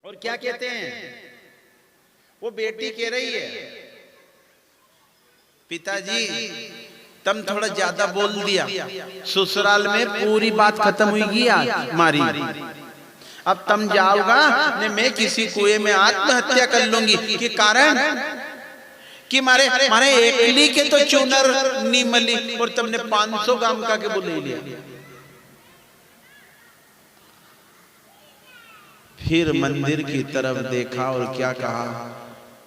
और क्या कहते हैं, वो बेटी कह रही है, पिताजी तुम थोड़ा ज्यादा बोल दिया, ससुराल में पूरी बात खत्म हुई आज मारी, अब तुम जाओगा ने मैं किसी कुएं में आत्महत्या कर लूंगी। कि कारण कि मारे मारे एकली के तो चूनर नी मली और तुमने 500 गाम का के बोले लिया। फिर मंदिर की तरफ देखा और क्या कहा,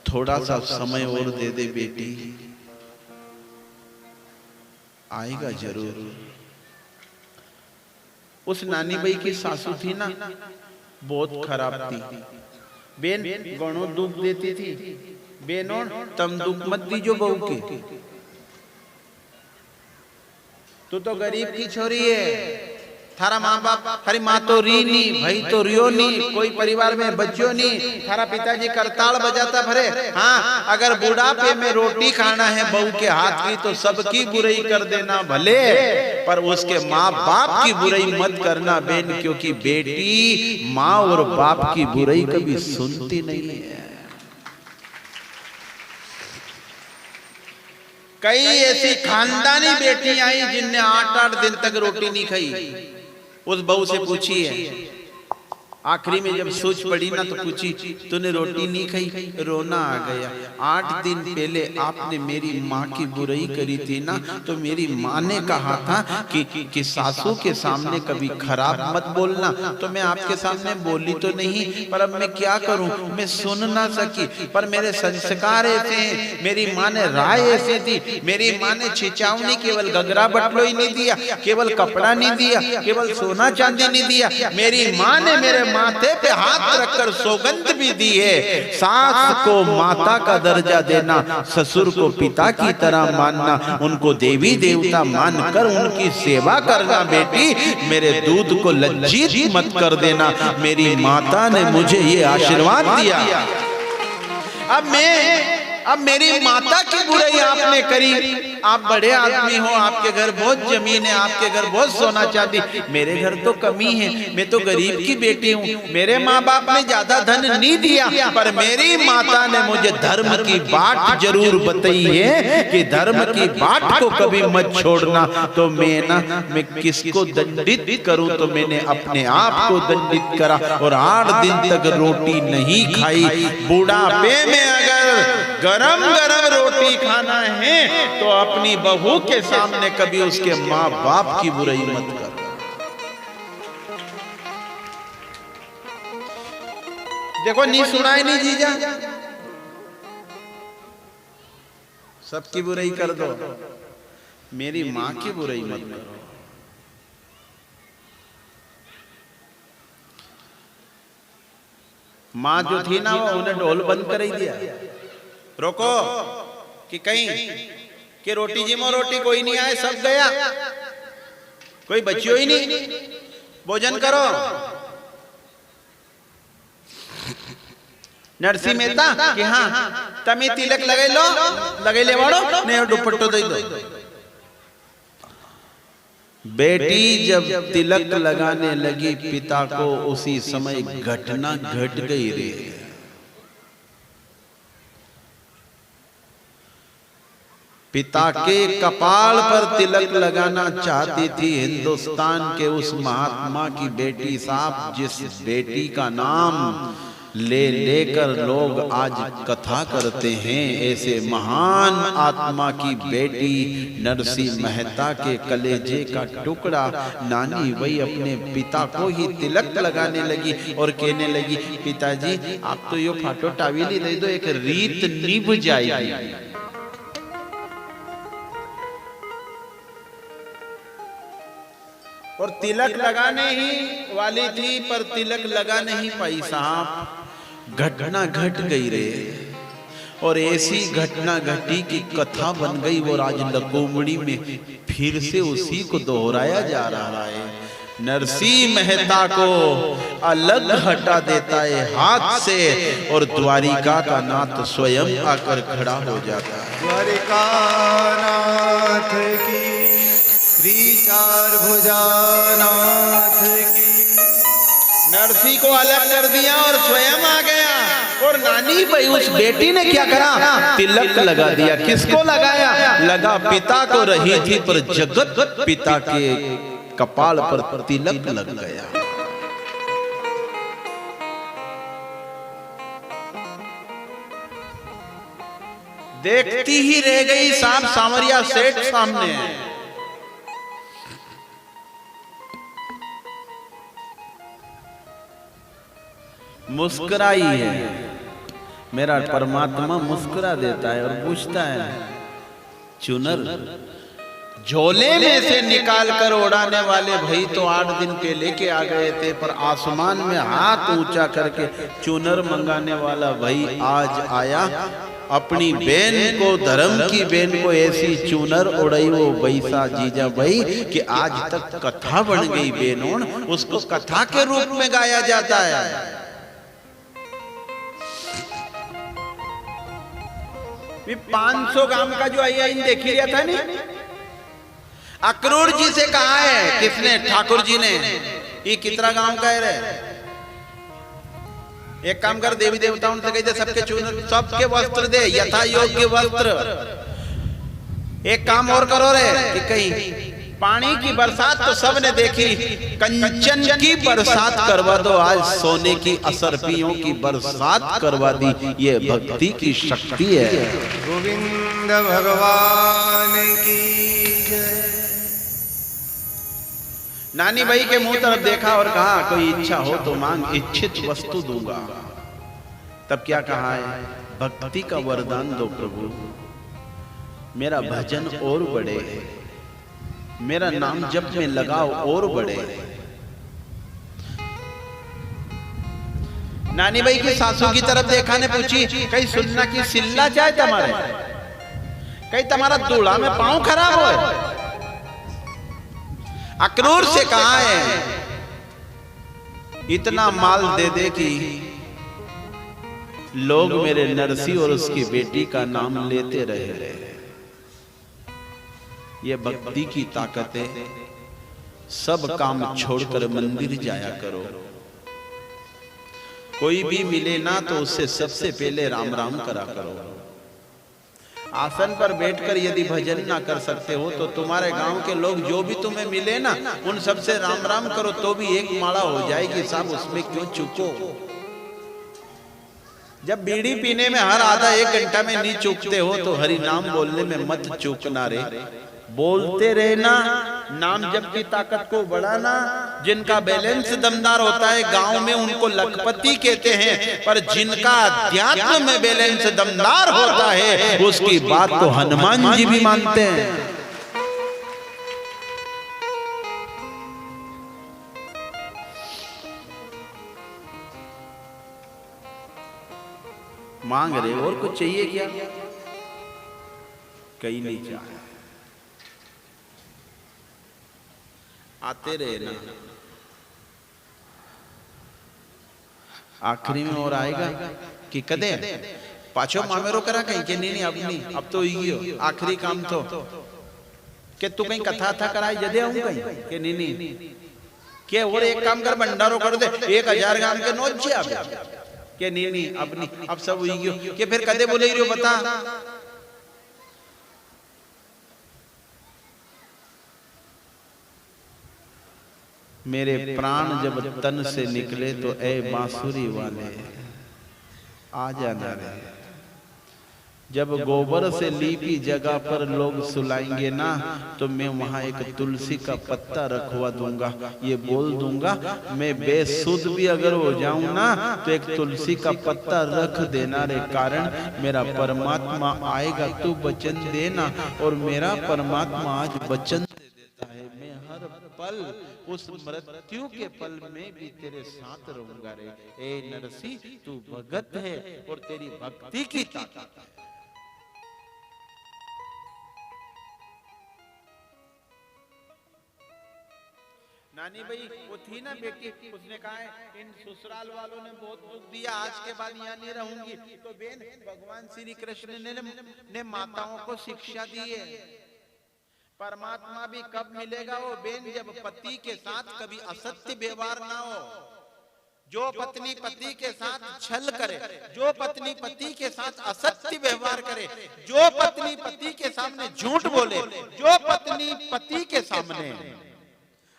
थोड़ा सा समय और दे दे बेटी, आएगा जरूर। उस नानी बाई की सासू थी ना, बहुत खराब थी। बेन गणों दुख देती थी, बेनों तुम दुख मत दीजो बहू के, तू तो गरीब की छोरी है, थारा माँ बाप थारी माँ तो री नहीं, भाई तो रियो नहीं, कोई परिवार में बच्चों नहीं, थारा पिताजी करताल बजाता भरे। हाँ, अगर बुढ़ापे में रोटी खाना है बहू के हाथ की तो सबकी बुराई कर देना भले, पर उसके माँ बाप की बुराई मत करना बेन, क्योंकि बेटी माँ और बाप की बुराई कभी सुनती नहीं है। कई ऐसी खानदानी बेटी आई जिनने 8-8 दिन तक रोटी नहीं खाई। उस बहू से पूछी है, आखिरी में जब सोच पड़ी ना तो पूछी, तूने रोटी नहीं खाई? रोना आ गया। 8 दिन पहले आपने मेरी माँ की बुराई करी थी ना, तो मेरी माँ ने कहा था कि सासू के सामने कभी खराब मत बोलना, तो मैं आपके सामने बोली तो नहीं, पर अब मैं क्या करूं, मैं सुन ना सकी, पर मेरे संस्कार ऐसे हैं, मेरी माँ ने राय ऐसी थी। मेरी माँ ने छिचावनी केवल गगरा बटलो ही नहीं दिया, केवल कपड़ा नहीं दिया, केवल सोना चांदी नहीं दिया, मेरी माँ ने मेरे माथे पे हाथ रखकर सौगंध भी दी है, सास को माता का दर्जा देना, ससुर को पिता की तरह मानना, उनको देवी देवता मानकर उनकी सेवा करना। बेटी मेरे दूध को लज्जित मत कर देना, मेरी माता ने मुझे ये आशीर्वाद दिया। अब मेरी माता की बुराई आपने करी, आप बड़े आदमी हो, आपके घर बहुत जमीन है, आपके घर बहुत सोना चांदी, मेरे घर तो कमी है, मैं तो गरीब की बेटी हूँ, मेरे माँ बाप ने ज्यादा धन नहीं दिया, पर मेरी माता ने मुझे धर्म की बाट जरूर बताई है कि धर्म की बाट को कभी मत छोड़ना। तो मैं किसको दंडित करूं, तो मैंने अपने आप को दंडित करा और 8 दिन तक रोटी नहीं खाई। बुढ़ापे में अगर गरम गरम रोटी खाना है तो अपनी बहू के सामने कभी उसके माँ बाप की बुराई मत कर। देखो नहीं सुनाई नहीं जीजा, सबकी बुराई कर दो, मेरी माँ की बुराई मत करो। माँ जो थी ना, वो उन्हें ढोल बंद कर ही दिया, रोको कि कहीं कि रोटी जिमो रोटी कोई नहीं आए, सब गया, कोई बच्चियों ही नहीं, भोजन करो। नरसी मेहता कि हाँ तमी तिलक लगे लो, लगे ले वाड़ो ने दुपट्टो दे दो। बेटी जब तिलक लगाने लगी पिता को, उसी समय घटना घट गई रे। पिता के कपाल पर तिलक लगाना चाहती थी हिंदुस्तान के उस महात्मा की बेटी साहब, जिस बेटी का नाम लेकर लोग आज कथा करते हैं। ऐसे महान आत्मा की बेटी नरसी मेहता के कलेजे का टुकड़ा नानी वही अपने पिता को ही तिलक लगाने लगी और कहने लगी, पिताजी आप तो यो फाटो टावीली दे दो, एक रीत निभ जाएगी। और तिलक लगाने ही वाली थी, पर तिलक लगा नहीं पाई साहब, घटना घट गई रे। और ऐसी घटना घटी कि कथा बन गई, वो आज लकोमड़ी में फिर से उसी को दोहराया जा रहा है। नरसी मेहता को अलग हटा देता है हाथ से, और द्वारिका का नाथ स्वयं आकर खड़ा हो जाता है। द्वारिका नाथ की श्री 4 भुजानाथ की। नरसी को अलग कर दिया और स्वयं नानी भाई उस बेटी ने क्या करा, तिलक लगा दिया। किसको लगाया? लगा पिता को रही थी, पर जगत पिता के कपाल पर तिलक लग गया। देखती ही रह गई, सांप सांवरिया सेठ सामने है। मुस्कुराई है, मेरा परमात्मा मुस्कुरा देता है और पूछता है, चुनर झोले में से निकाल कर उड़ाने वाले भाई तो 8 दिन के लेके आ गए थे, पर आसमान में हाथ ऊंचा करके चुनर मंगाने वाला भाई आज आया। अपनी बहन को, धर्म की बहन को ऐसी चुनर उड़ाई वो वैसा जीजा भाई कि आज तक कथा बन गई बहनों, उसको कथा के रूप में गाया जाता है। 500 गांव का जो आया इन देख लिया था नहीं, अक्रूर जी से कहा है किसने? ठाकुर जी ने। ये कितना गांव का है रे? एक काम कर, देवी देवताओं से कह दे सबके चुनर, सबके वस्त्र दे, यथा योग्य वस्त्र। एक काम और करो रे कि कहीं पानी की बरसात तो सबने देखी, कंचन की बरसात करवा दो, आज सोने की असरपियों की बरसात करवा दी। ये भक्ति की शक्ति है। गोविंद भगवान की जय। नानी भाई के मुंह तरफ देखा और कहा, कोई इच्छा हो तो मांग, इच्छित वस्तु दूंगा। तब क्या कहा है? भक्ति का वरदान दो प्रभु, मेरा भजन और बढ़े, मेरा नाम जप में लगाओ और बढ़े। नानी भाई की सासू की तरफ देखा ने पूछी, कहीं सुनना की सिल्ला चाहे तुम्हारे, कहीं तुम्हारा दूल्हा में पांव खराब हो? अक्रूर से कहा है, इतना माल दे दे कि लोग मेरे नरसी और उसकी बेटी का नाम लेते रहे। ये भक्ति की ताकत है। सब काम छोड़कर मंदिर जाया करो। कोई भी मिले ना तो उससे सबसे पहले राम राम करा करो। आसन पर बैठकर यदि भजन ना कर सकते हो तो तुम्हारे गांव के लोग जो भी तुम्हें मिले ना, उन सबसे राम राम करो तो भी एक माला हो जाएगी साहब, उसमें क्यों चूको। जब बीड़ी पीने में हर आधा 1 घंटा में नहीं चूकते हो तो हरि नाम बोलने में मत चूकना रे। बोलते रहना, नाम जप की ताकत को बढ़ाना। जिनका बैलेंस दमदार होता है गांव में उनको लखपति कहते हैं, पर जिनका अध्यात्म में बैलेंस दमदार होता है उसकी बात तो हनुमान जी भी मानते हैं। मांग रहे और कुछ चाहिए क्या? कहीं नहीं चाहिए, आते रहे ना। आखिरी में और आएगा कि कदे पाछो मामेरो करा कहीं के नहीं अब नहीं, अब तो ये आखिरी काम तो के तू कहीं कथा था कराई जदे हूं कहीं के नहीं के और एक काम कर भंडारो कर दे 1000 ग्राम के नोट जी अब के नहीं अब नहीं, अब सब हुई के फिर कदे बोले रही हो बता। मेरे प्राण जब तन से निकले तो ए बांसुरी वाले आ जाना रे। जब गोबर से लीपी जगह पर लोग सुलाएंगे ना तो मैं वहां एक तुलसी का पत्ता रखवा दूंगा, ये बोल दूंगा मैं बेसुध भी अगर हो जाऊं ना तो एक तुलसी का पत्ता रख देना रे। कारण मेरा परमात्मा आएगा, तू वचन देना। और मेरा परमात्मा आज वचन देता है, मैं हर पल उस मृत्यु के पल में भी तेरे साथ रहूंगा रे। ए नरसी तू भगत है और तेरी भक्ति की ताकत है। नानी भाई वो थी ना बेटी, उसने कहा है इन ससुराल वालों ने बहुत दुख दिया, आज के बाद यहाँ नहीं रहूंगी। तो बेन भगवान श्री कृष्ण ने माताओं को शिक्षा दी है। परमात्मा भी कब मिलेगा वो बेन, जब पति के साथ कभी असत्य व्यवहार ना हो, जो पत्नी पति के साथ छल करे, जो पत्नी पति के साथ असत्य व्यवहार करे, जो पत्नी पति के सामने झूठ बोले, जो पत्नी पति के सामने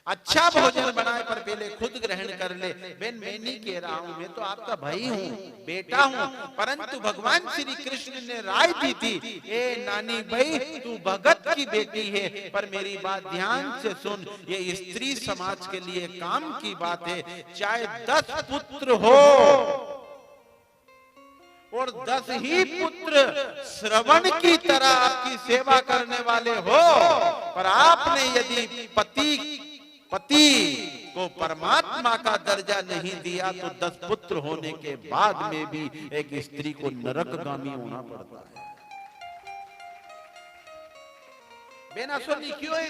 अच्छा भोजन बनाए पर पहले खुद ग्रहण कर ले। बेन मैं नहीं कह रहा हूं, मैं तो आपका भाई हूं, बेटा हूं, परंतु भगवान श्री कृष्ण ने राय दी थी, ए नानी भाई तू भगत की बेटी है, पर मेरी बात ध्यान से सुन, ये स्त्री समाज के लिए काम की बात है। चाहे 10 पुत्र हो और 10 ही पुत्र श्रवण की तरह आपकी सेवा करने वाले हो, पर आपने यदि पति को परमात्मा का दर्जा नहीं दिया तो 10 पुत्र होने के बाद में भी एक स्त्री को नरकगामी होना पड़ता है। बिना सुनी क्यों है?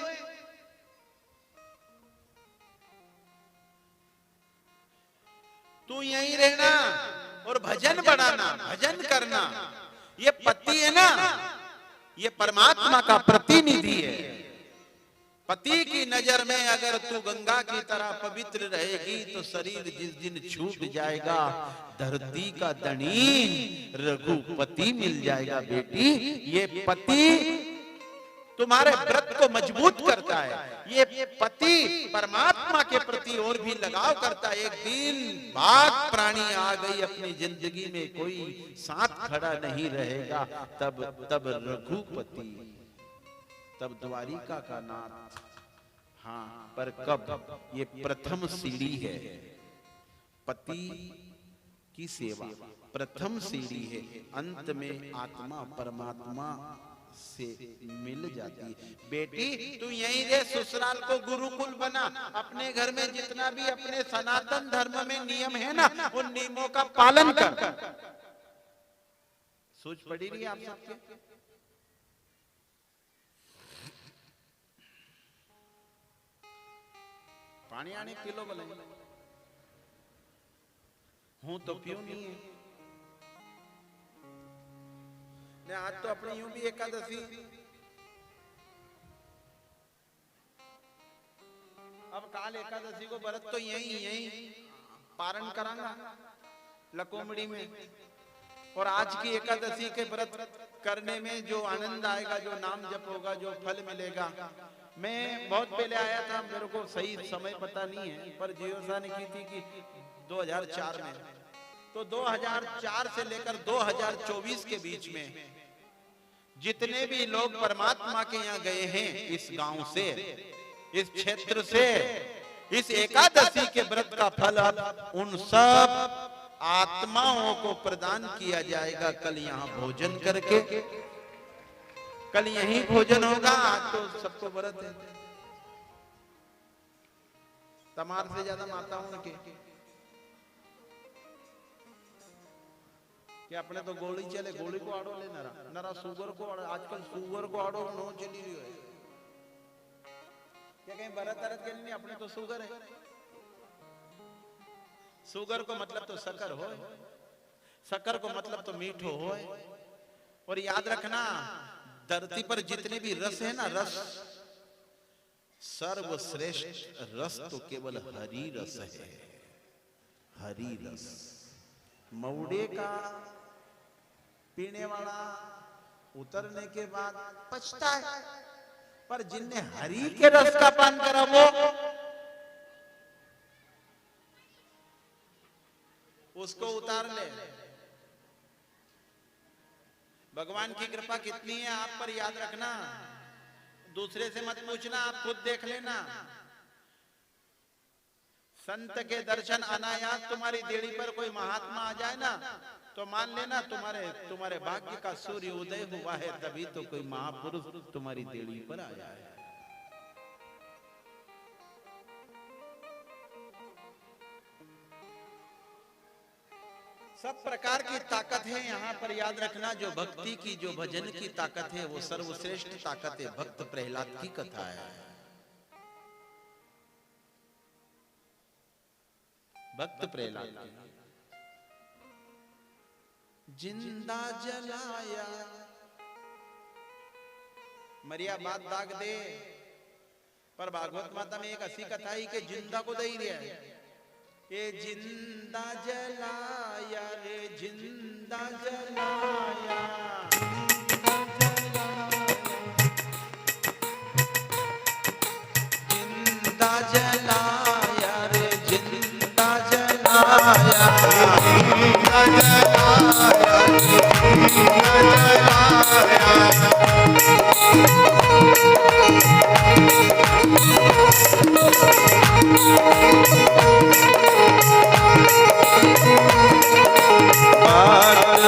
तू यहीं रहना और भजन बढ़ाना, भजन करना। ये पति है ना, ये परमात्मा का प्रतिनिधि है। पति की नजर में अगर तू गंगा की तरह पवित्र रहेगी तो शरीर जिस दिन छूट जाएगा, धरती का दणीन रघुपति मिल जाएगा। बेटी, ये पति तुम्हारे व्रत को मजबूत करता है, ये पति परमात्मा के प्रति और भी लगाव करता है। एक दिन बात प्राणी आ गई अपनी जिंदगी में, कोई साथ खड़ा नहीं रहेगा, तब रघुपति, तब द्वारिका का नाथ। हाँ, पर कब? ये प्रथम सीढ़ी है, पति की सेवा प्रथम सीढ़ी है। अंत में आत्मा परमात्मा से मिल जाती है। बेटी तू यहीं रह, ससुराल को गुरुकुल बना, अपने घर में जितना भी अपने सनातन धर्म में नियम है ना, उन नियमों का पालन कर। सोच पड़ी रही आप सबके? पानी आने किलो बोले हूं तो पियो नहीं है। आज तो अपनी यूं भी एकादशी, अब काल एकादशी को व्रत तो यही पारण करांगा लकोमड़ी में, और आज की एकादशी के व्रत करने में जो आनंद आएगा, जो नाम जप होगा, जो फल मिलेगा। मैं बहुत पहले आया था, मेरे को सही समय पता नहीं है, पर जियोसा ने की थी कि 2004 में, तो 2004 से लेकर 2024 के बीच में जितने भी लोग परमात्मा के यहाँ गए हैं, इस गांव से, इस क्षेत्र से, इस एकादशी के व्रत का फल उन सब आत्माओं को प्रदान किया जाएगा। कल यहाँ भोजन करके, कल यही भोजन होगा। आज तो सबको व्रत है, तमार से ज्यादा माताओं के, कि अपने तो गोली चले, गोली को आड़ो ले, नरा सुगर को आड़ो। आजकल सुगर को आड़ो नो चली रही है, क्या कहीं भरत तरत के नहीं, अपने तो सुगर है। सुगर को मतलब तो शक्कर हो, शक्कर को मतलब तो मीठो हो। और याद रखना, धरती पर जितने भी रस है ना, रस सर्वश्रेष्ठ रस तो केवल हरि रस है। हरि रस मऊड़े का पीने वाला उतरने के बाद पछता है, पर जिनने हरि के रस का पान करा वो उसको उतार ले। भगवान की कृपा कितनी है आप पर, याद रखना। दूसरे से मत पूछना, आप खुद देख लेना। संत के दर्शन अनायास तुम्हारी देड़ी पर कोई महात्मा आ जाए ना, तो मान लेना तुम्हारे भाग्य का सूर्य उदय हुआ है, तभी तो कोई महापुरुष तुम्हारी देड़ी पर आया है। सब प्रकार की ताकत है यहाँ पर, याद रखना। जो भक्ति की, जो भजन की ताकत है, वो सर्वश्रेष्ठ ताकत है। भक्त प्रहलाद की कथा है। भक्त प्रहलाद जिंदा जलाया, मरिया बात दाग दे, पर भागवत माता में एक ऐसी कथा है कि जिंदा को दे ही दिया है। ये जिंदा जलाया रे जिंदा जलाया, जिंदा जलाया रे जिंदा जलाया, जिंदा जलाया जिंदा जलाया।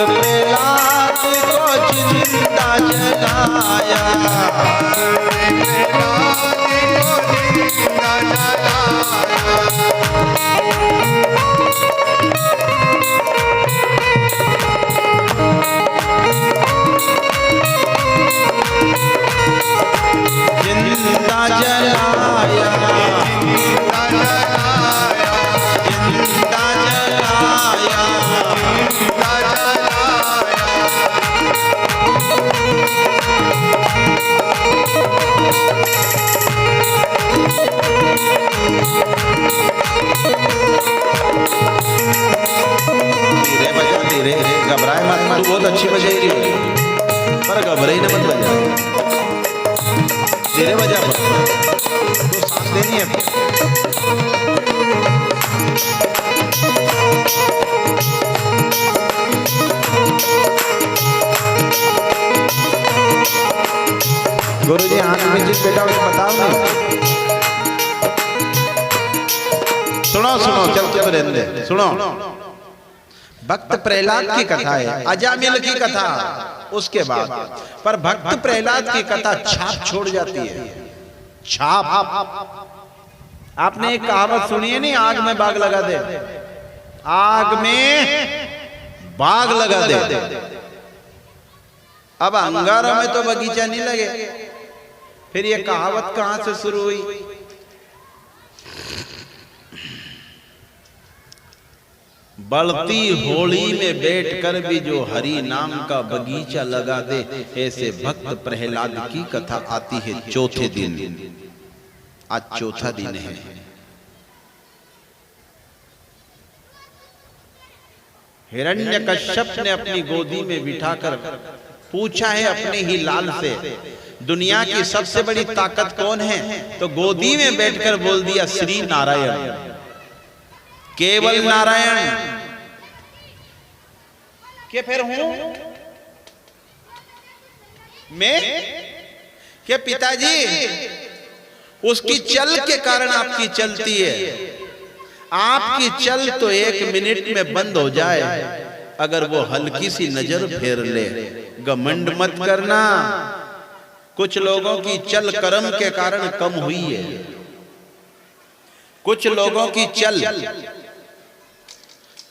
प्रहलाद को जिंदा जलाया, जिंदा जलाया, जिंदा जलाया, जिंदा जलाया। धीरे बजा, धीरे घबराए मत, तू बहुत अच्छी बजाएगी पर घबराई न मत बजा, धीरे बजा तो सांस देनी है। गुरुजी हाथ में जिस बेटा उसे बताओ ना, सुनो सुनो चलते तो रहने दे, सुनो। भक्त प्रहलाद की कथा है, अजामिल की कथा उसके बाद, पर भक्त प्रहलाद की कथा छाप छोड़ जाती है, छाप। आपने एक कहावत सुनी है नहीं, आग में बाग लगा दे, आग में बाग लगा दे। अब अंगारों में तो बगीचा नहीं लगे, फिर ये कहावत कहां से शुरू हुई? बढ़ती होली में बैठकर भी जो हरि नाम का बगीचा लगा दे, ऐसे भक्त प्रहलाद की कथा आती है चौथे दिन। आज चौथा दिन है। हिरण्यकश्यप ने अपनी गोदी में बिठाकर पूछा है अपने ही लाल से, दुनिया की सबसे बड़ी ताकत कौन है? तो गोदी में बैठकर बोल दिया श्री नारायण, केवल नारायण। के फिर हूं मैं के पिताजी? उसकी चल के कारण आपकी चलती है, आपकी चल तो 1 मिनट में बंद हो जाए अगर वो हल्की सी नजर फेर ले। घमंड मत करना, कुछ लोगों की चल कर्म के कारण कम हुई है, कुछ लोगों की चल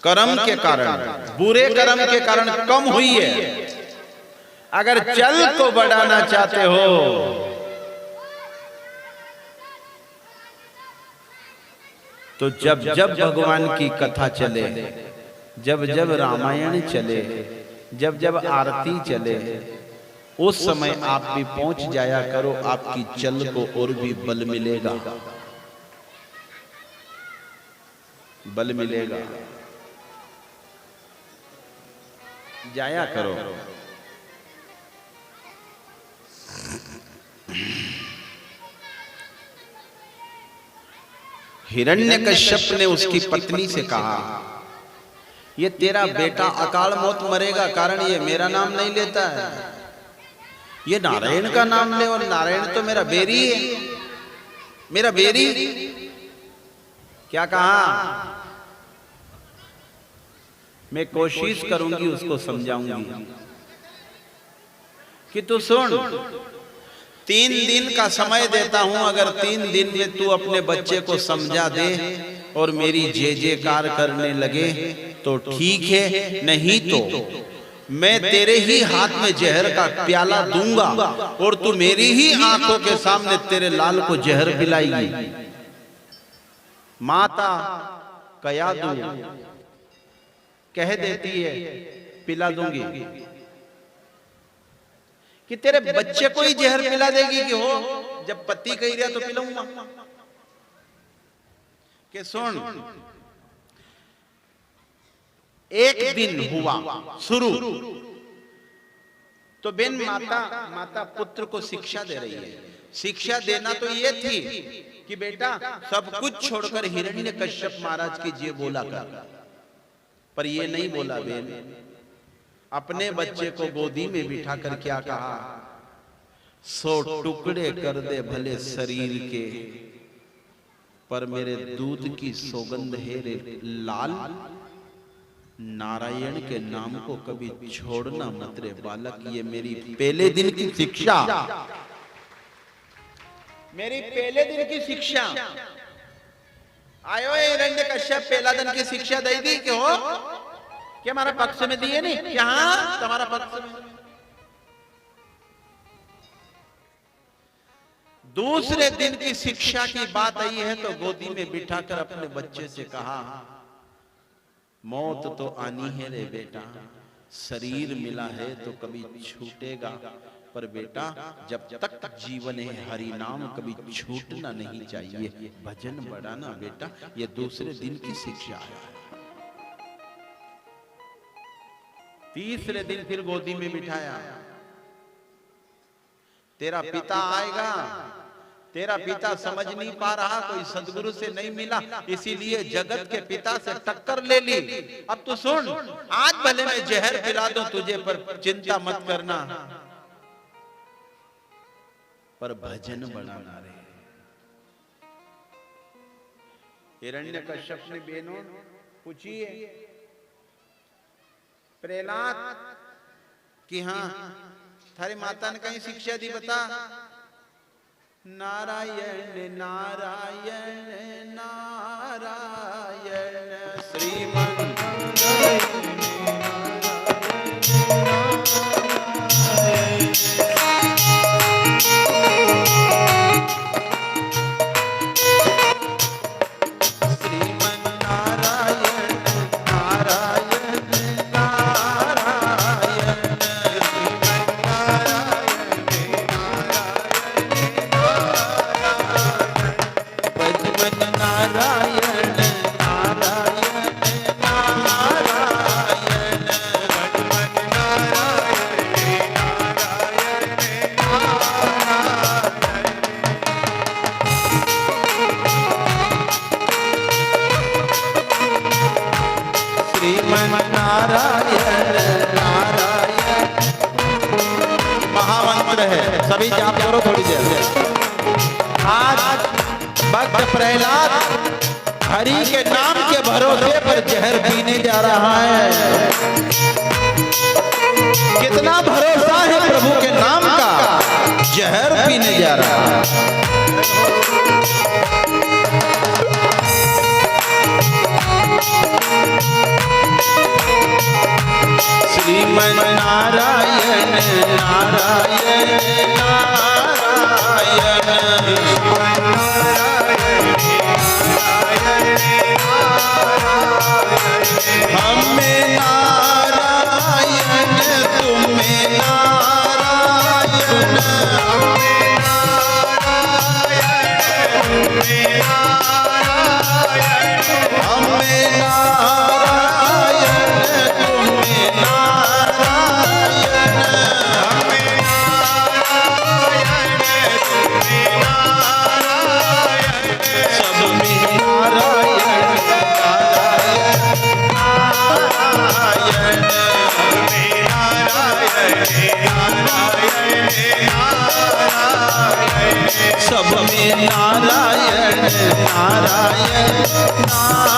कर्म के कारण, बुरे कर्म के कारण कम हुई है। अगर चल को बढ़ाना चाहते हो तो जब जब भगवान की कथा चले, जब जब रामायण चले, जब जब आरती चले, उस समय आप भी पहुंच जाया करो, आपकी चल को और भी बल मिलेगा, बल मिलेगा। जाया करो। हिरण्यकश्यप ने उसकी पत्नी से कहा, ये तेरा बेटा अकाल मौत मरेगा, कारण ये मेरा नाम नहीं लेता है, ये नारायण का नाम ले, और नारायण तो मेरा बेरी है, मेरा बेरी। क्या कहा? मैं कोशिश करूंगी उसको समझाऊंगी कि तू सुन, 3 दिन का समय देता हूं, अगर 3 दिन में तू अपने बच्चे को समझा दे और मेरी जय जयकार करने लगे तो ठीक है, नहीं तो मैं तेरे ही हाथ में जहर का प्याला दूंगा और तू मेरी ही आंखों के सामने तेरे लाल को जहर पिलाएगी। माता कया दू कह देती है पिला दूंगी, कि तेरे बच्चे को ही जहर पिला देगी कि हो, जब पति कह रहा तो पिलाऊंगा। कि सुन, एक दिन हुआ शुरू, तो बेन माता पुत्र को शिक्षा दे रही है। शिक्षा देना तो ये थी कि बेटा सब कुछ छोड़कर हिरण्यकश्यप महाराज की जे बोला कर, पर ये नहीं बोला बेन। अपने बच्चे को गोदी में बिठा कर क्या कहा, 100 टुकड़े कर दे भले शरीर के, पर मेरे दूध की सौगंध है रे लाल, नारायण के नाम को कभी छोड़ना मत रे बालक। ये मेरी पहले दिन की शिक्षा, मेरी पहले दिन की शिक्षा। आयो हिरण्यकश्यप पहला दिन की शिक्षा दे दी कि हो क्या हमारा पक्ष में दिए नहीं, क्या तुम्हारा पक्ष में। दूसरे दिन की शिक्षा की बात आई है तो गोदी में बिठाकर अपने बच्चे से कहा, मौत तो आनी है रे बेटा, शरीर मिला है तो कभी छूटेगा, पर बेटा जब तक जीवन है हरि नाम कभी छूटना नहीं चाहिए, भजन बढ़ाना बेटा। ये दूसरे दिन की शिक्षा है। तीसरे दिन फिर गोदी में बिठाया, तेरा पिता आएगा, तेरा पिता समझ नहीं पा रहा, कोई सदगुरु से नहीं मिला, इसीलिए जगत के पिता से टक्कर ले ली। अब तो सुन, आज भले मैं जहर पिला दूं तुझे, पर चिंता मत करना, पर भजन बढ़ाना रे। हिरण्यकश्यप ने बेनों पूछिए प्रहलाद कि हाँ थारी माता ने कहीं शिक्षा दी बता। नारायण नारायण नारायण श्रीमन सभी जाप करो थोड़ी देर। आज भक्त प्रहलाद हरि के नाम के भरोसे पर जहर पीने जा रहा है। कितना भरोसा है प्रभु के नाम का, जहर पीने जा रहा है। श्रीमन नारायण नारायण नारायण हमें नारायण तुम्हें नारायण हमें सब में नारायण नारायण नारायण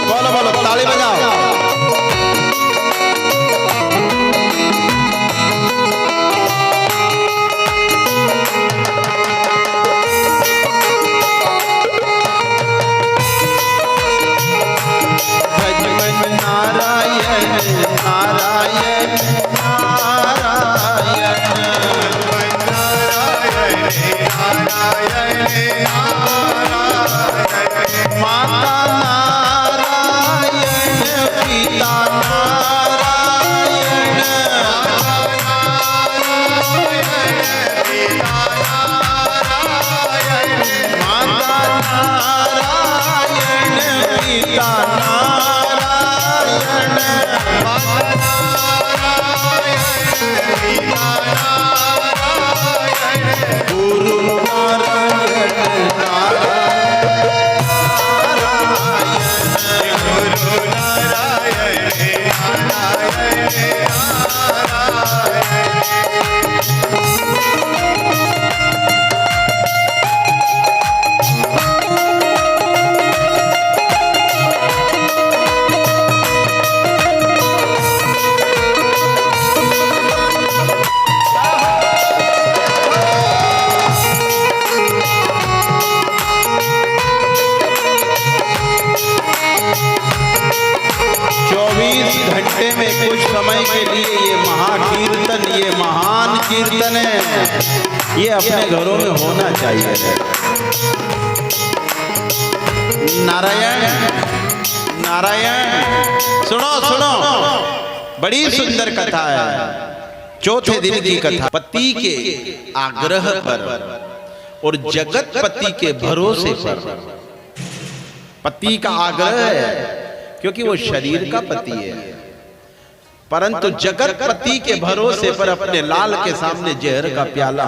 बोलो बोलो ताली बजाओ। माता नारायण पिता नारायण, माता नारायण पिता नारायण, गुरु नारायण घंटे में कुछ समय के लिए ये महाकीर्तन, ये महान कीर्तन है, ये अपने घरों में होना चाहिए। नारायण नारायण, सुनो सुनो, बड़ी सुंदर कथा है। चौथे दिन की कथा। पति के आग्रह पर और जगत पति के भरोसे पर। पति का आग्रह है क्योंकि वो शरीर का पति है, परंतु जगत पति के भरोसे पर अपने लाल के सामने जहर का प्याला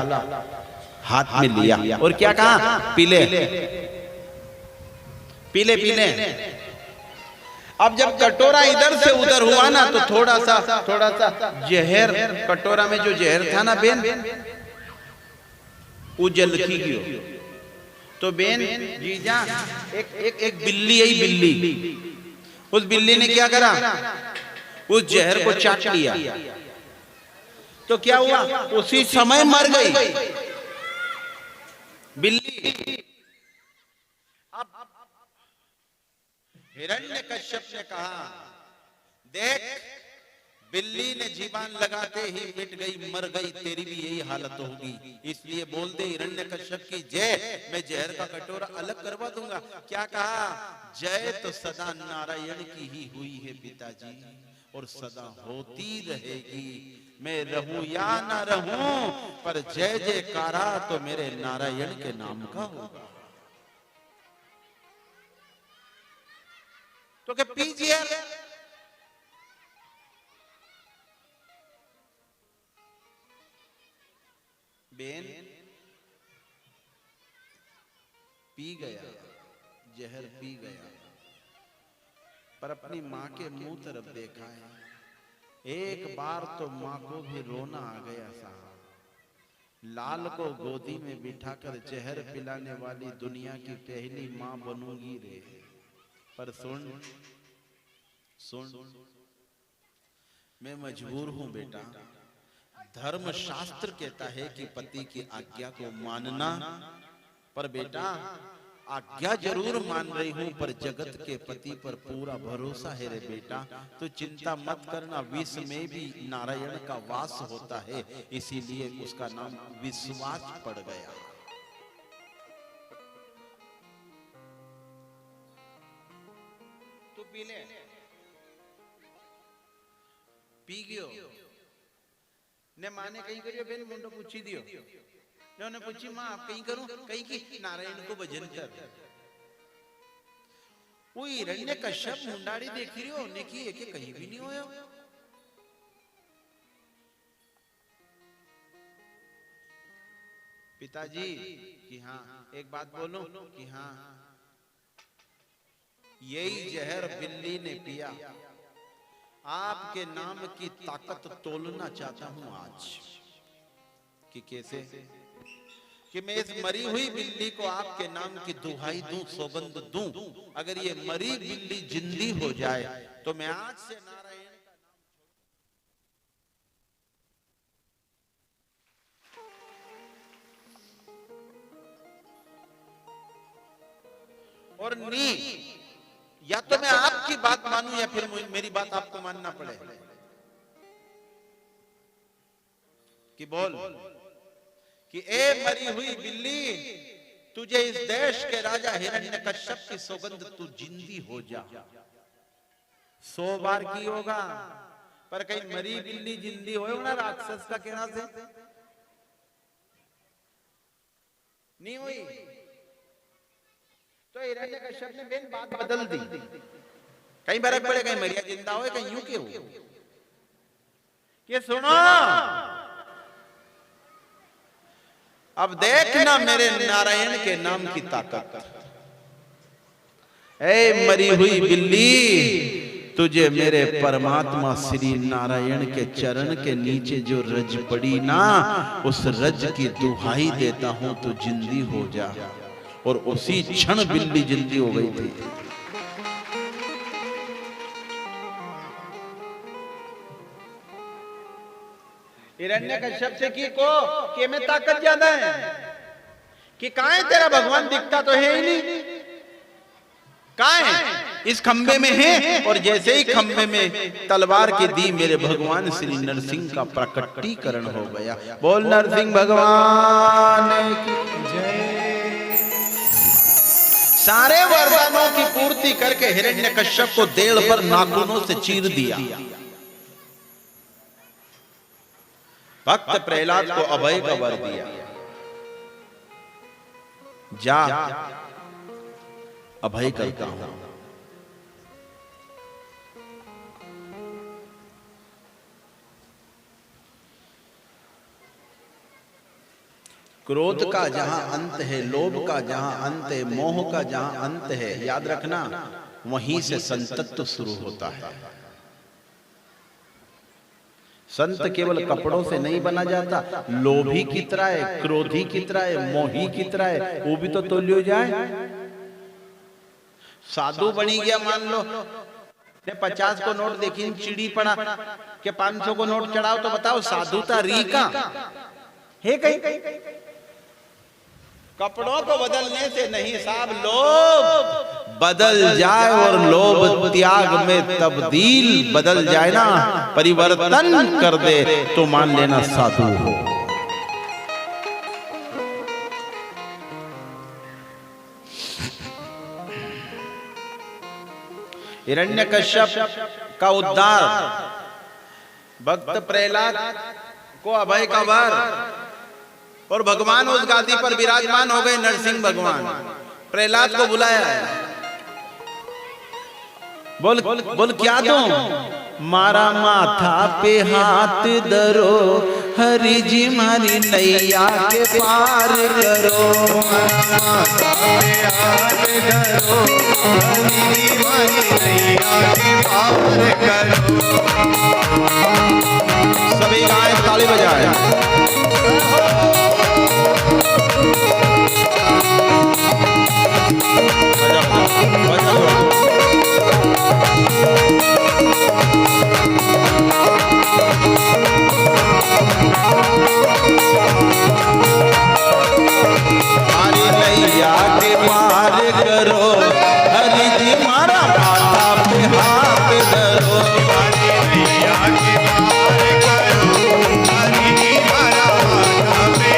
हाथ में लिया और क्या कहा, पीले पीले पीले। अब जब कटोरा इधर से उधर हुआ ना तो थोड़ा सा जहर, कटोरा में जो जहर था ना बेन, वो जलती गयो। तो बेन जीजा एक बिल्ली आई, बिल्ली, उस बिल्ली ने क्या करा, उस जहर को चाट लिया। तो क्या हुआ, उसी समय मर गई बिल्ली। अब हिरण्यकश्यप ने कहा, देख बिल्ली ने जीवान लगाते ही मिट गई, मर गई, तेरी भी यही हालत होगी, इसलिए बोल दे हिरण्यकश्यप की जय, मैं जहर का कटोरा अलग करवा दूंगा। क्या कहा, जय तो सदा नारायण की ही हुई है पिताजी, और सदा होती रहेगी। मैं रहूं या ना रहूं, पर जय जयकारा तो मेरे नारायण के नाम का होगा। तो क्या पीजिए, बेन पी गया, जहर पी गया, पर अपनी मां के मुंह तरफ देखा है। एक बार तो मां को भी रोना आ गया साहब। लाल को गोदी में बिठाकर जहर पिलाने वाली दुनिया की पहली मां बनूंगी रे। पर सुन सुन, मैं मजबूर हूं बेटा। धर्म शास्त्र कहता है कि पति की आज्ञा को मानना, पर बेटा आज्ञा जरूर मान रही हूं, पर जगत के पति पर पूरा भरोसा है रे बेटा। तो चिंता मत करना, विष में भी नारायण का वास होता है, इसीलिए उसका नाम विश्वास पड़ गया। तू पी ले, पी गयो ने माने कहीं करियो, बेन मुंडो पूछी दियो ने, उन्हें पूछी मां आप कहीं करूं, कहीं की नारायण को भजन कर। वो हिरण्यकश्यप मुंडाड़ी देख रही हो ने की है कि कहीं भी नहीं होया। पिताजी कि हाँ, एक बात बोलूं कि हाँ, यही जहर बिल्ली ने पिया, आपके नाम की ताकत तोलना चाहता हूं आज। कि कैसे, कि मैं इस मरी हुई बिल्ली को आपके नाम की दुहाई दूं, सौगंध दूं, अगर ये मरी बिल्ली जिंदी हो जाए तो मैं आज से नारायण का नाम। और नी, या तो मैं आपकी बात मानूं या फिर मेरी बात आपको मानना पड़े। कि बोल कि ए मरी हुई बिल्ली, तुझे इस देश के राजा हिरण्यकश्यप की सौगंध, तू जिंदी हो जा। 100 बार की होगा, पर कहीं मरी बिल्ली जिंदी हो ना राक्षस का कहना से नहीं हुई। तो हिरण्यकश्यप ने बेन बात बदल दी, कहीं फर्क पड़े, कहीं मरिया जिंदा हो, कहीं यूं के हो कि सुनो अब देखना मेरे नारायण के नाम की ताकत। ए मरी हुई बिल्ली, तुझे मेरे परमात्मा श्री नारायण के चरण के नीचे जो रज पड़ी ना, उस रज की दुहाई देता हूं तो जिंदी हो जा। और उसी क्षण बिल्ली जिंदी हो गई थी। हिरण्यकश्यप से की को कि में ताकत ज्यादा है कि कहां है तेरा भगवान, दिखता तो है ही नहीं, कहां है? इस खंबे में है। और जैसे ही खंबे में तलवार की दी, मेरे भगवान श्री नरसिंह का प्रकटीकरण हो गया। बोल नरसिंह भगवान की जय। सारे वरदानों की पूर्ति करके हिरण्यकश्यप को देड़ पर नाखूनों से चीर दिया। भक्त प्रहलाद को अभय का वर दिया, जा अभय करता हूं। क्रोध का जहां अंत है, लोभ का जहां अंत है, मोह का जहां अंत है, याद रखना वहीं से संतत्व शुरू होता है। संत केवल कपड़ों से नहीं बना जाता, लोभी की तरह है, क्रोधी की तरह है, मोही की तरह है, वो भी तो तोलियो जाए। साधु बनी गया मान लो, ने 50 को नोट देखी चिड़ी पड़ा के 500 को नोट चढ़ाओ, तो बताओ साधुता री का है कहीं? कपड़ों को बदलने से नहीं साहब, लोभ बदल जाए और लोभ त्याग में तब्दील बदल जाए ना, परिवर्तन कर दे, तो मान लेना साधु हो। हिरण्यकश्यप का उद्धार, भक्त प्रहलाद को अभय का वर, और भगवान उस गादी पर विराजमान हो गए। नरसिंह भगवान प्रहलाद को बुलाया, बोल बोल, बोल क्या तुम? मारा माथा पे हाथ धरो, हरि जी मारी नैया के पार करो। माथा पे हाथ धरो, हरि जी मारी नैया के पार करो। सभी गाएं, ताली बजाएं। हरि नैया के पार करो, हरि जी मारा माथा पे हाथ धरो। हरि नैया के पार करो, हरि जी मारा माथा पे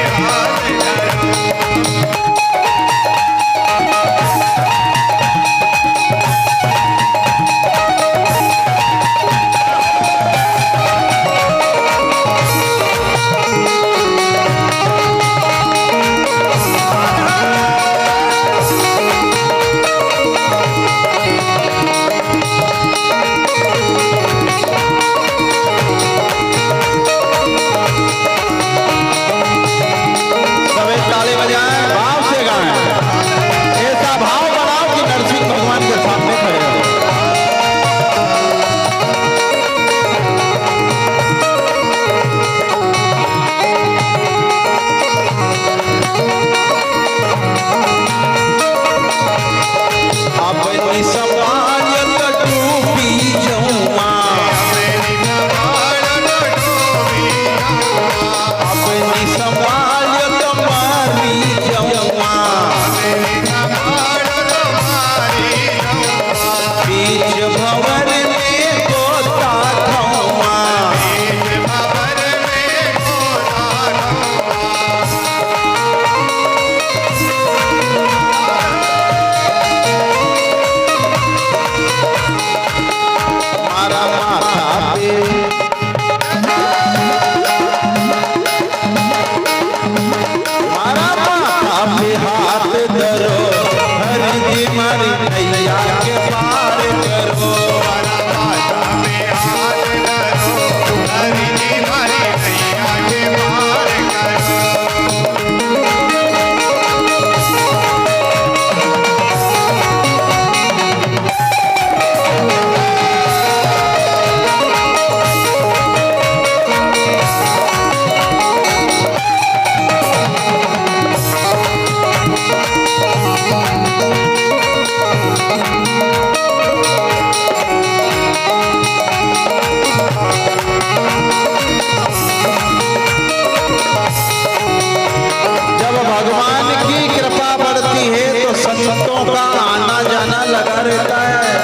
संतों का आना जाना लगा रहता है।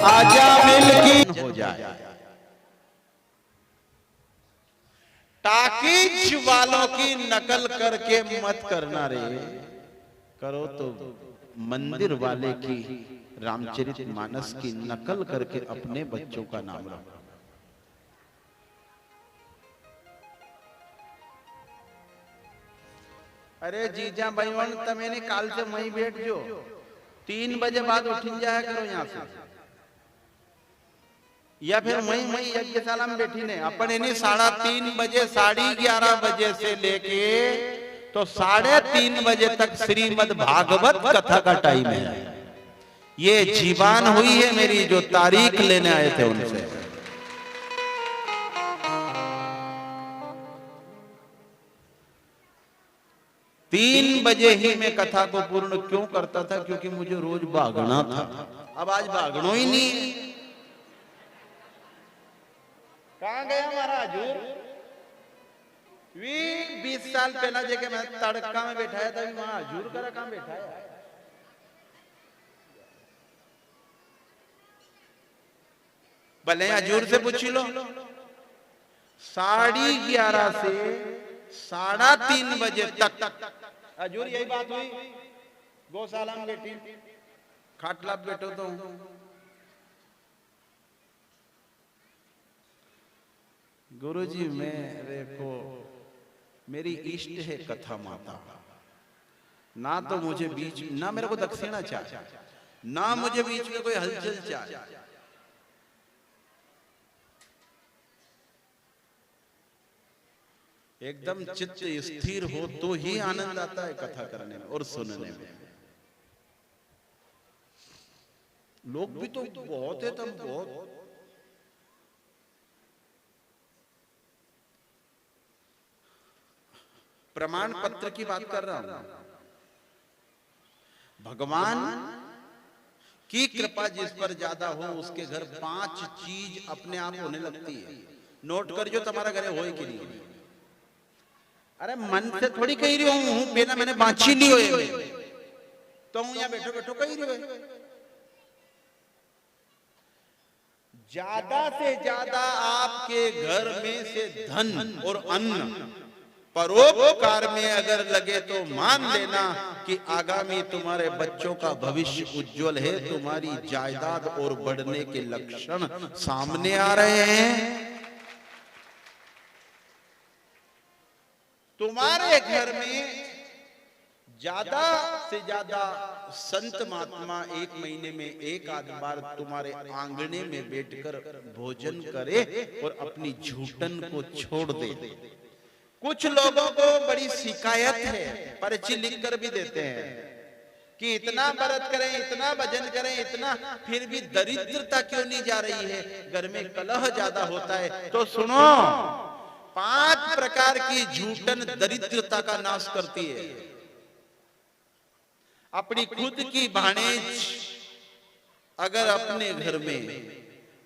आजा मिल की हो जाए। टाकीज वालों की नकल करके मत करना रे, करो तो मंदिर वाले की रामचरितमानस की नकल करके अपने बच्चों का नाम रखो। अरे जीजा भाईवन तमेने काल से मई बैठ जो 3 बजे बाद उठ जाया करो यहाँ से, या फिर मई यज्ञशाला में बैठी ने अपन इन्हें 3:30 बजे 11:30 बजे से लेके तो 3:30 बजे तक श्रीमद् भागवत कथा का टाइम है। ये जीवान हुई है मेरी जो तारीख लेने आए थे उनसे। तीन बजे ही मैं कथा को पूर्ण क्यों करता था? क्योंकि मुझे रोज भागना था। अब आज भागनो ही नहीं है। कहां गया हमारा हजूर? 20 साल पहला जगह मैं तड़का में बैठाया था, वहां हजूर करा कहां बैठा है? भले हजूर से पूछ लो। 11:30 से 3:30 बजे तक हजूर यही बात हुई। गौशाला में बैठी खाटला बैठो तो गुरुजी मेरे को मेरी इष्ट है कथा माता, ना तो मुझे बीच ना मेरे को दक्षिणा चाहिए, ना मुझे बीच में कोई हलचल चाहिए। एकदम चित्त स्थिर हो तो ही आनंद आता है कथा करने में और सुनने में। लोग भी तो बहुत है, तब बहुत। प्रमाण पत्र की बात कर रहा हूं। भगवान की कृपा जिस पर ज्यादा हो उसके घर 5 चीज अपने आप होने लगती है। नोट कर जो तुम्हारा घर हो कि नहीं। अरे मन से थोड़ी कही रही हूं, बिना मैंने बांची ली हो तो हूं यहाँ बैठो बैठो कही रही हो। ज्यादा से ज्यादा आपके घर में से धन और अन्न परोपकार में अगर लगे तो मान लेना कि आगामी तुम्हारे बच्चों का भविष्य उज्जवल है। तुम्हारी जायदाद और बढ़ने के लक्षण सामने आ रहे हैं। तुम्हारे घर में ज्यादा से ज्यादा संत महात्मा 1 महीने में 1 आध बार तुम्हारे आंगने में बैठकर भोजन करे और अपनी झूठन को छोड़ दे। कुछ लोगों को बड़ी शिकायत है, पर्ची लिख कर भी देते हैं कि इतना व्रत करें, इतना भजन करें, इतना, फिर भी दरिद्रता क्यों नहीं जा रही है? घर में कलह ज्यादा होता है। तो सुनो, 5 प्रकार की झूठन दरिद्रता का नाश करती है। अपनी खुद की भाणेज अगर अपने घर में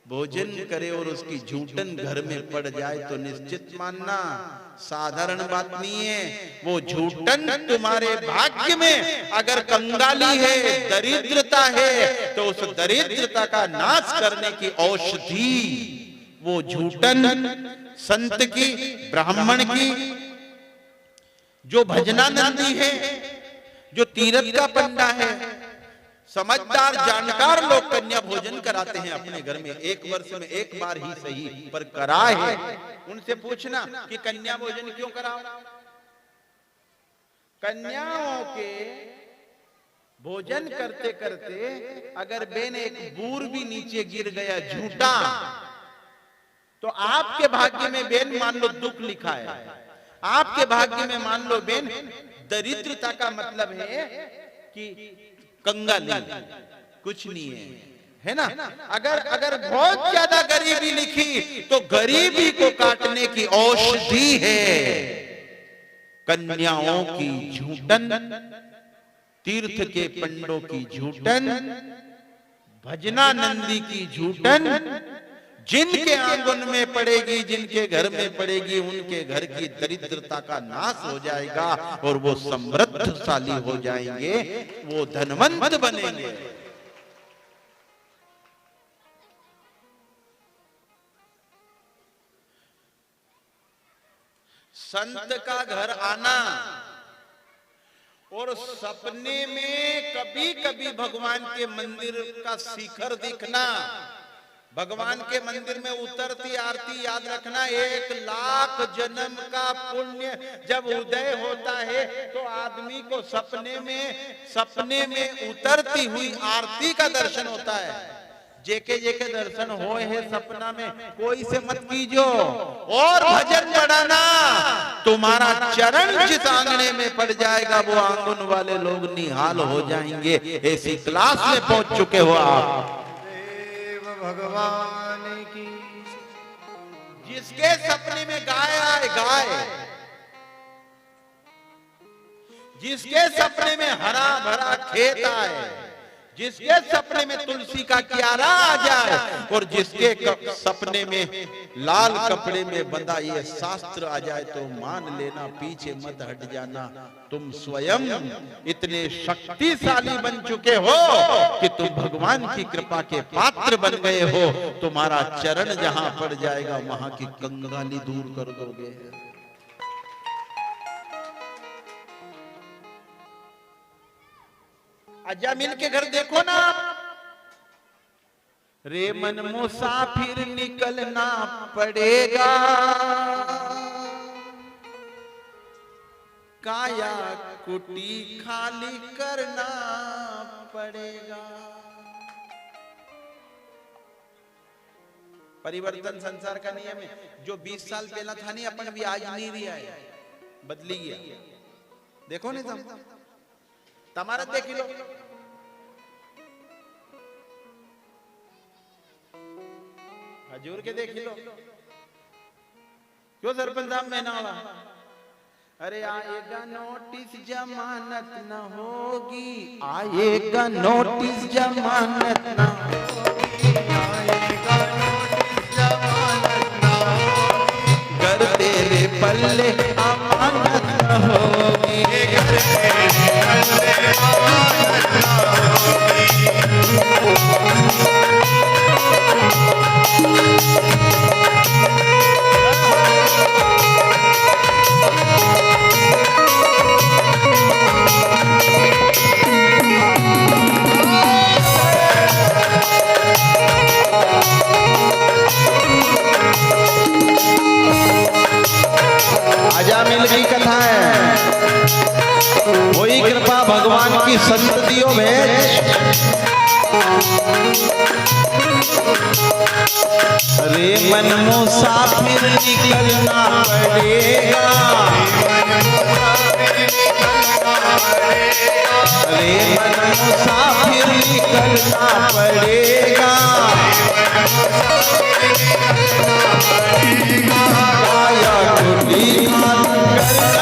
भोजन करे और उसकी झूठन घर में पड़ जाए तो निश्चित मानना साधारण बात नहीं है। वो झूठन तुम्हारे भाग्य में अगर कंगाली है, दरिद्रता है, तो उस दरिद्रता का नाश करने की औषधि वो झूठन संत की, ब्राह्मण की, जो भजनानंदी है, जो तीरथ का पंडा है, समझदार जानकार लोग कन्या भोजन कराते हैं अपने घर में। 1 वर्ष में 1 बार ही सही, पर कराए है। उनसे पूछना कि कन्या भोजन क्यों कराओ? कन्याओं के भोजन करते करते अगर बेन एक बूर भी नीचे गिर गया झूठा, तो आपके भाग्य में बेन मान लो दुख लिखा है, आपके भाग्य में मान लो बेन दरिद्रता का मतलब है कि कंगाली, कुछ नहीं है ना। अगर बहुत ज्यादा गरीबी लिखी तो गरीबी को काटने की औषधि है कन्याओं की झूठन तीर्थ के पंडों की झूठन, भजना नंदी की झूठन, जिनके आंगन में पड़ेगी, जिनके घर में पड़ेगी, उनके घर की दरिद्रता का नाश हो जाएगा और वो समृद्धशाली हो जाएंगे, वो धनवंत बनेंगे। संत का घर आना और सपने में कभी कभी भगवान के मंदिर का शिखर दिखना, भगवान के मंदिर में उतरती आरती याद रखना, 1,00,000 जन्म का पुण्य जब उदय होता है तो आदमी को सपने में उतरती हुई आरती का दर्शन होता है। जेके जेके दर्शन होए है सपना में, कोई से मत कीजो और भजन बढ़ाना, तुम्हारा चरण जिस आंगने में पड़ जाएगा वो आंगन वाले लोग निहाल हो जाएंगे। ऐसी क्लास में पहुंच चुके हो आप। देव भगवान की, जिसके सपने में गाय आए गाय, जिसके सपने में हरा भरा खेत आए, जिसके सपने में तुलसी का क्यारा आ जाए और जिसके सपने में लाल कपड़े में बंधा ये शास्त्र आ जाए तो मान लेना, पीछे मत हट जाना, तुम स्वयं इतने शक्तिशाली बन चुके हो कि तुम भगवान की कृपा के पात्र बन गए हो। तुम्हारा चरण जहां पड़ जाएगा वहां की कंगाली दूर कर दोगे। आजा मिल के घर देखो ना, रे मन मुसाफिर निकलना पड़ेगा, काया कुटी खाली करना पड़ेगा। परिवर्तन संसार का नियम है। जो 20 साल पहला था नहीं, अपन भी आज नहीं रहा है, बदली गया। देखो नहीं तुम तमारा देख लो, हजूर के देख लो, क्यों सरपंच साहब में ना हुआ? अरे आएगा नोटिस जमानत न होगी, आएगा नोटिस जमानत न होगी, आएगा नोटिस जमानत ना होगी, घर तेरे पल्ले अमानत न होगी, घर तेरे पल्ले अमानत ना होगी। आजा मिल की कथा है, वही कृपा भगवान की संततियों में। रे मन मुसाफिर निकलना पड़ेगा, रे मन मुसाफिर निकलना पड़ेगा, काया कुटी करना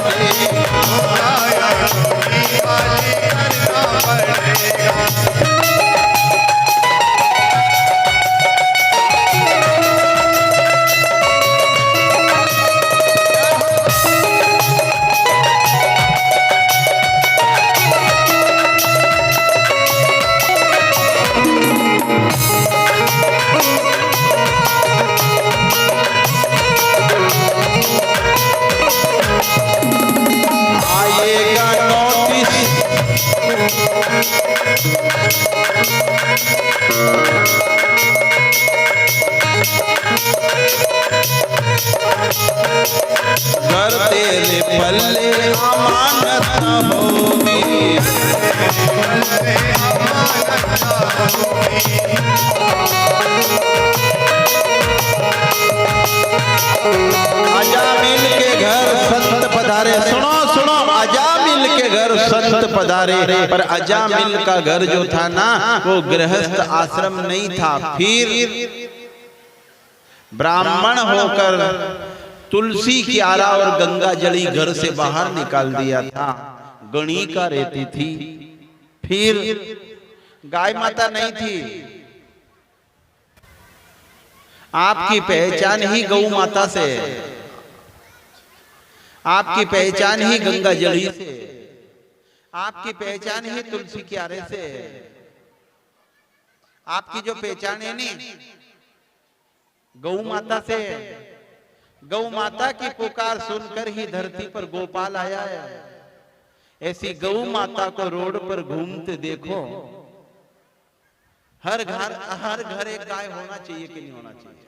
पड़ेगा। घर तेरे पल्ले अमानत न होगी, आजा मिल के घर संत पधारे। सुनो सुनो, आजा मिल के घर संत पधारे। पर आजा मिल का घर जो था ना, वो गृहस्थ आश्रम नहीं था, फिर ब्राह्मण होकर तुलसी क्यारा और गंगा जली घर से बाहर निकाल दिया था। गणिका रहती थी। फिर गाय माता नहीं थी, आपकी पहचान ही गौ माता से, आपकी पहचान ही गंगा जड़ी से, आपकी पहचान ही तुलसी क्यारे से, आपकी जो पहचान है नी गौ माता से। गौ माता की पुकार सुनकर ही धरती पर गोपाल आया है। ऐसी गौ माता को रोड पर घूमते देखो। हर घर एक गाय होना चाहिए कि नहीं होना चाहिए?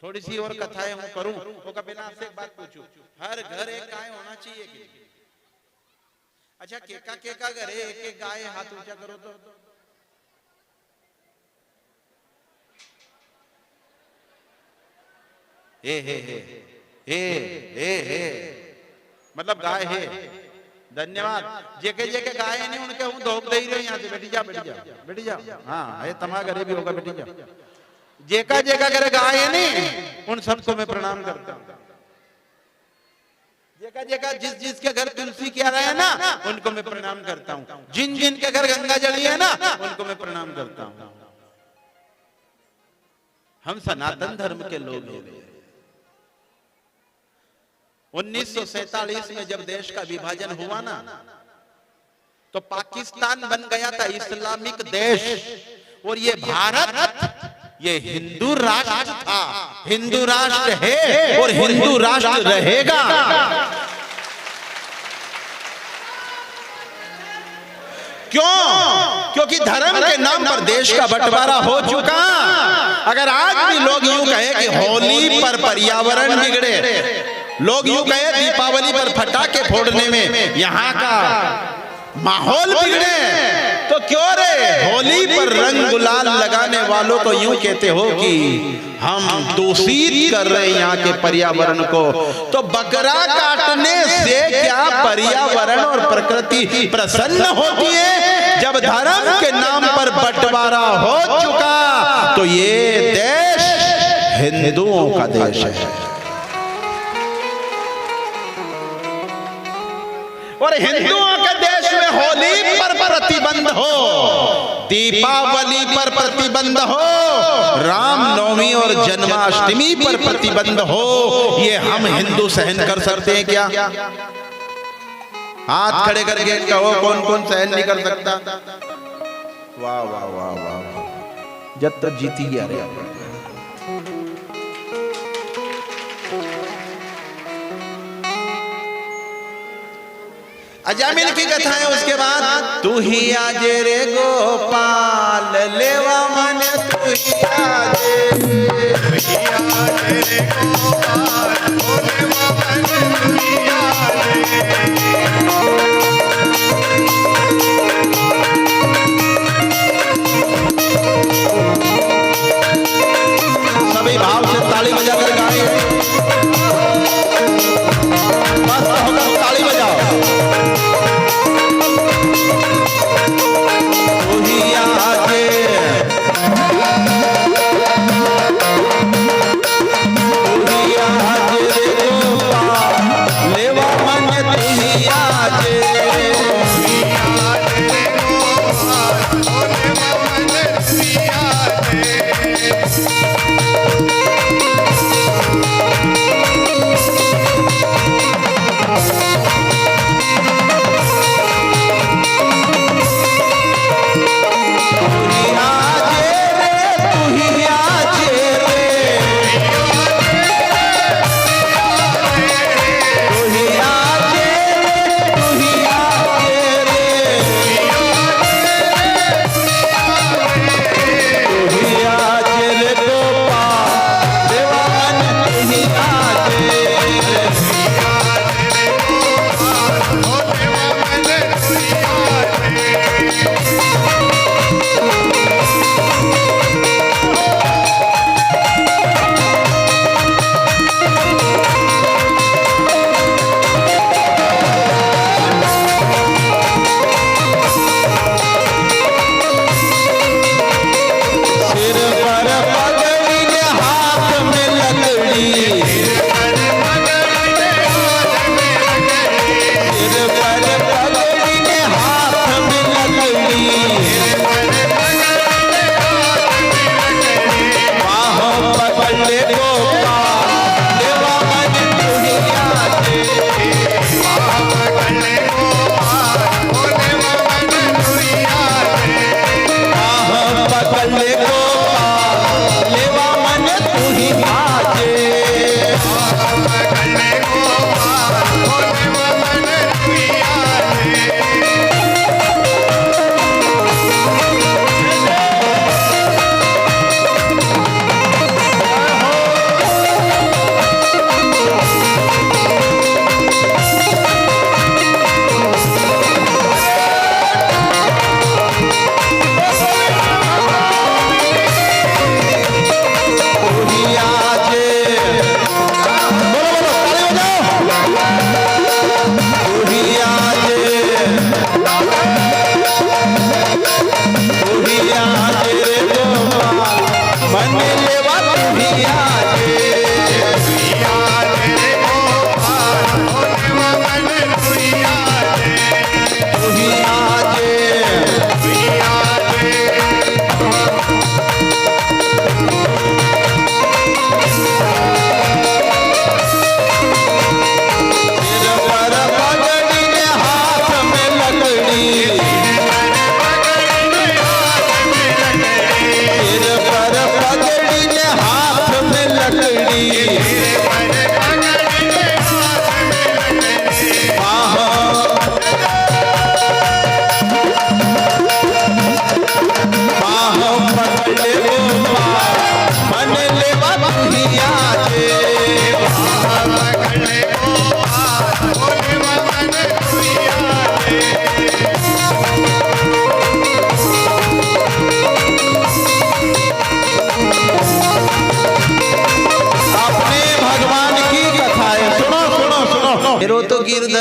थोड़ी सी और कथाएं मैं करूं तो कभी ना आपसे एक बात पूछूं, हर घर एक गाय होना चाहिए कि नहीं? अच्छा, केका घर है, एक एक गाय, हाथ ऊंचा करो तो। मतलब गाय है। धन्यवाद। जेके जेके गाय नहीं उनके हूं धोप दे ही रहे यहाँ से। बैठी जा बैठी जा बैठी जा। हाँ है, तुम्हारा घरे भी होगा, बैठी जा। जेका जेका करे गाय है नहीं उन सबको मैं प्रणाम करता हूँ। जेका जेका जिस जिसके घर तुलसी क्या रहा है ना उनको मैं प्रणाम करता हूँ। जिन जिन के घर गंगा जली है ना उनको मैं प्रणाम करता हूँ। हम सनातन धर्म के लोग हैं। 1947 में जब देश का विभाजन हुआ ना तो पाकिस्तान बन गया था इस्लामिक देश, और ये भारत ये हिंदू राष्ट्र था, हिंदू राष्ट्र है और हिंदू राष्ट्र रहेगा। क्यों? क्योंकि धर्म के नाम पर देश का बंटवारा हो चुका। अगर आज भी लोग यूं कहे कि होली पर पर्यावरण बिगड़े, लोग यूं कहे दीपावली पर पटाखे फोड़ने में यहाँ का माहौल बिगड़े, तो क्यों रे होली पर रंग गुलाल लगाने वालों को यूं कहते हो कि हम दूषित कर रहे हैं यहाँ के पर्यावरण को? तो बकरा काटने से क्या पर्यावरण और प्रकृति प्रसन्न होती है? जब धर्म के नाम पर बंटवारा हो चुका तो ये देश हिंदुओं का देश है। और हिंदुओं के देश में होली पर प्रतिबंध हो, दीपावली पर प्रतिबंध हो, रामनवमी और जन्माष्टमी पर प्रतिबंध हो, ये हम हिंदू सहन कर सकते हैं क्या? हाथ खड़े करके कहो कौन कौन सहन नहीं कर सकता? वाह वाह वाह वाह, जब तक जीती गया रे। अजामिल की कथा है। उसके बाद तू ही आज रे गोपाल लेवा मन, तू ही आज रे गोपाल लेवा मन, तू ही आज। सभी भाव से ताली बजाकर गाएं। बस होकर ताली बजाओ। तू ही आज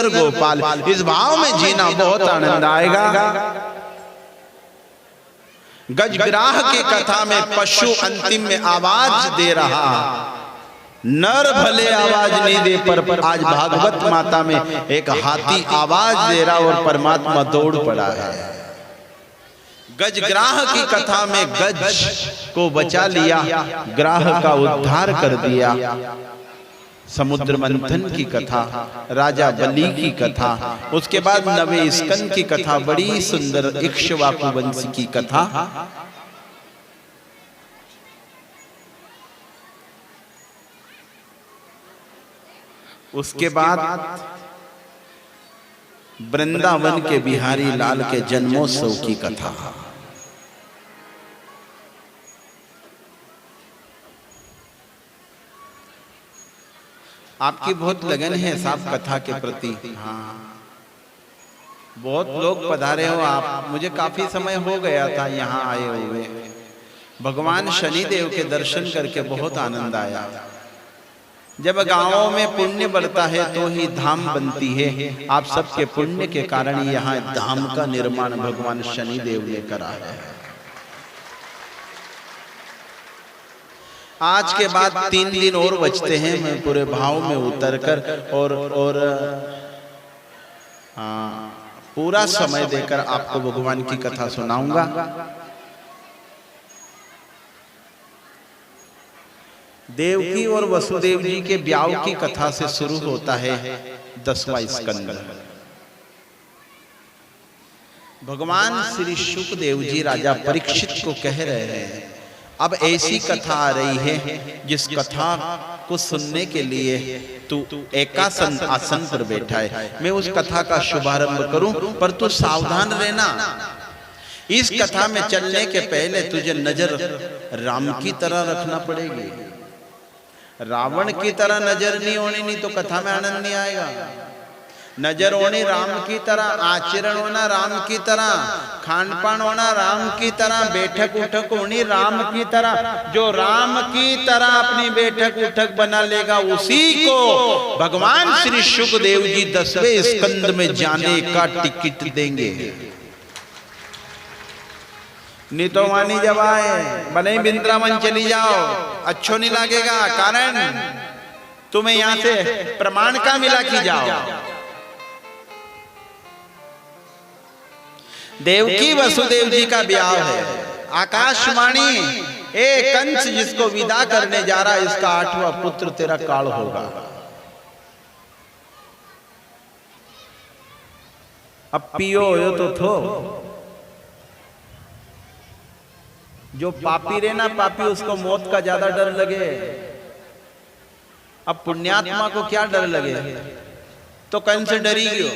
सुंदर गोपाल। इस भाव में जीना बहुत आनंद आएगा। गजग्राह की कथा में पशु अंतिम में आवाज दे रहा, नर भले आवाज नहीं दे, पर आज भागवत माता में एक हाथी आवाज दे रहा और परमात्मा दौड़ पड़ा है। गजग्राह की कथा में गज को बचा लिया, ग्राह का उद्धार कर दिया। समुद्र मंथन की कथा, राजा बलि की कथा, उसके बाद नवे स्कंद की कथा, बड़ी सुंदर इक्ष्वाकु वंश की कथा। उसके बाद वृंदावन के बिहारी लाल के जन्मोत्सव की कथा। आपकी बहुत लगन है साहब कथा के प्रति। हाँ, बहुत लोग पधारे हो आप। मुझे काफी समय हो गया था यहाँ आए हुए। भगवान शनिदेव के दर्शन करके बहुत आनंद आया। जब गांवों में पुण्य बढ़ता है तो ही धाम बनती है। आप सबके पुण्य के कारण यहाँ धाम का निर्माण भगवान शनिदेव ने करा है। आज के बाद 3 दिन और बचते हैं। मैं पूरे भाव में उतरकर और पूरा समय देकर आपको भगवान की कथा सुनाऊंगा। देवकी और वसुदेव जी के ब्याह की कथा से शुरू होता है 10वां स्कंद। भगवान श्री शुकदेव जी राजा परीक्षित को कह रहे हैं, अब ऐसी कथा आ रही है जिस कथा को सुनने के लिए तू एकासन आसन पर बैठा है। मैं उस कथा का शुभारंभ करूं, पर तू सावधान रहना। इस कथा में चलने के पहले तुझे नजर राम की तरह रखना पड़ेगी। रावण की तरह नजर नहीं होनी, नहीं तो कथा में आनंद नहीं आएगा। नजर होनी राम की तरह, आचरण होना राम की तरह, खान पान होना राम की तरह, बैठक उठक होनी राम की तरह। जो राम की तरह अपनी बैठक उठक बना लेगा उसी को भगवान श्री शुकदेव जी 10वें स्कंद में जाने का टिकट देंगे। नहीं तो वानी जब आए बने वृंदावन चली जाओ, अच्छो नहीं लगेगा। कारण तुम्हें यहां से प्रमाण का मिला कि जाओ। देवकी वसुदेव जी का ब्याह है। आकाशवाणी, ए कंस जिसको विदा करने जा रहा, इसका 8वां पुत्र तेरा काल होगा। अब पियो हो तो थो। जो पापी रहे ना पापी, उसको मौत का ज्यादा डर लगे। अब पुण्यात्मा को क्या डर लगे? तो कंस डरी गयो।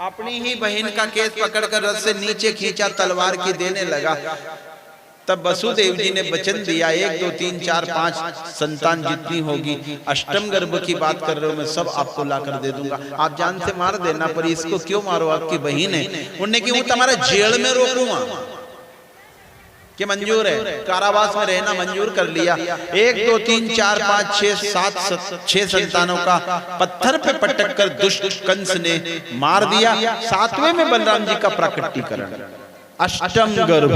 अपनी ही बहन का केस पकड़कर रथ से नीचे खींचा, तलवार की देने लगा। तब वसुदेव जी ने वचन दिया, 1 2 3 4 5 संतान जितनी होगी, अष्टम गर्भ की बात कर रहे हो, मैं सब आपको लाकर दे दूंगा। आप जान से मार देना, पर इसको क्यों मारो? आपकी बहन है। उन्होंने कि वो तुम्हारा जेल में रोकूंगा कि मंजूर है, कारावास में रहना मंजूर कर लिया। 1 2 3 4 5 6 7 6 संतानों का पत्थर पे पटक कर दुष्ट कंस ने मार दिया। 7वें में बलराम जी का प्राकट्यकरण, अष्टम गर्भ,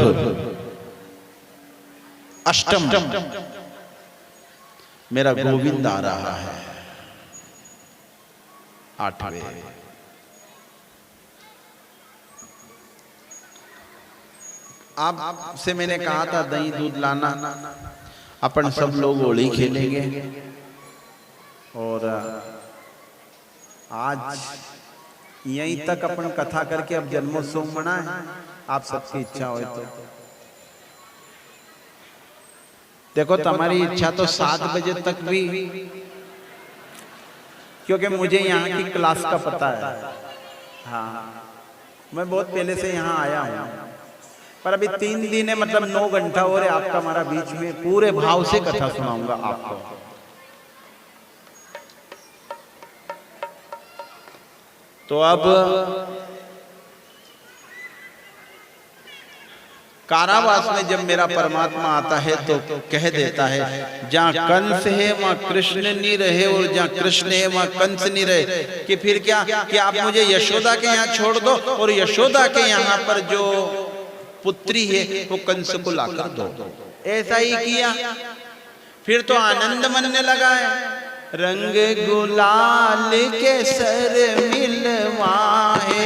अष्टम मेरा गोविंद आ रहा है। 8वें आपसे मैंने कहा था दही दूध लाना। अपन सब लोग होली खेलेंगे और आज यहीं तक अपन कथा करके अब जन्मोत्सव मनाएं। आप सबकी इच्छा हो तो देखो, तुम्हारी इच्छा तो 7 बजे तक भी, क्योंकि मुझे यहाँ की क्लास का पता है। हाँ, मैं बहुत पहले से यहाँ आया हूँ, पर अभी 3 दिन है, मतलब 9 घंटा हो रहे आपका हमारा बीच में। पूरे भाव से कथा सुनाऊंगा आपको। तो अब कारावास में जब मेरा परमात्मा आता है तो कह देता है जहाँ कंस है वहाँ कृष्ण नहीं रहे और जहाँ कृष्ण है वहाँ कंस नहीं रहे, कि फिर क्या कि आप मुझे यशोदा के यहाँ छोड़ दो और यशोदा के यहाँ पर जो पुत्री है वो कंस को लाकर दो। ऐसा ही किया। फिर तो आनंद मनने लगा है, रंग गुलाल के सर मिलवाए,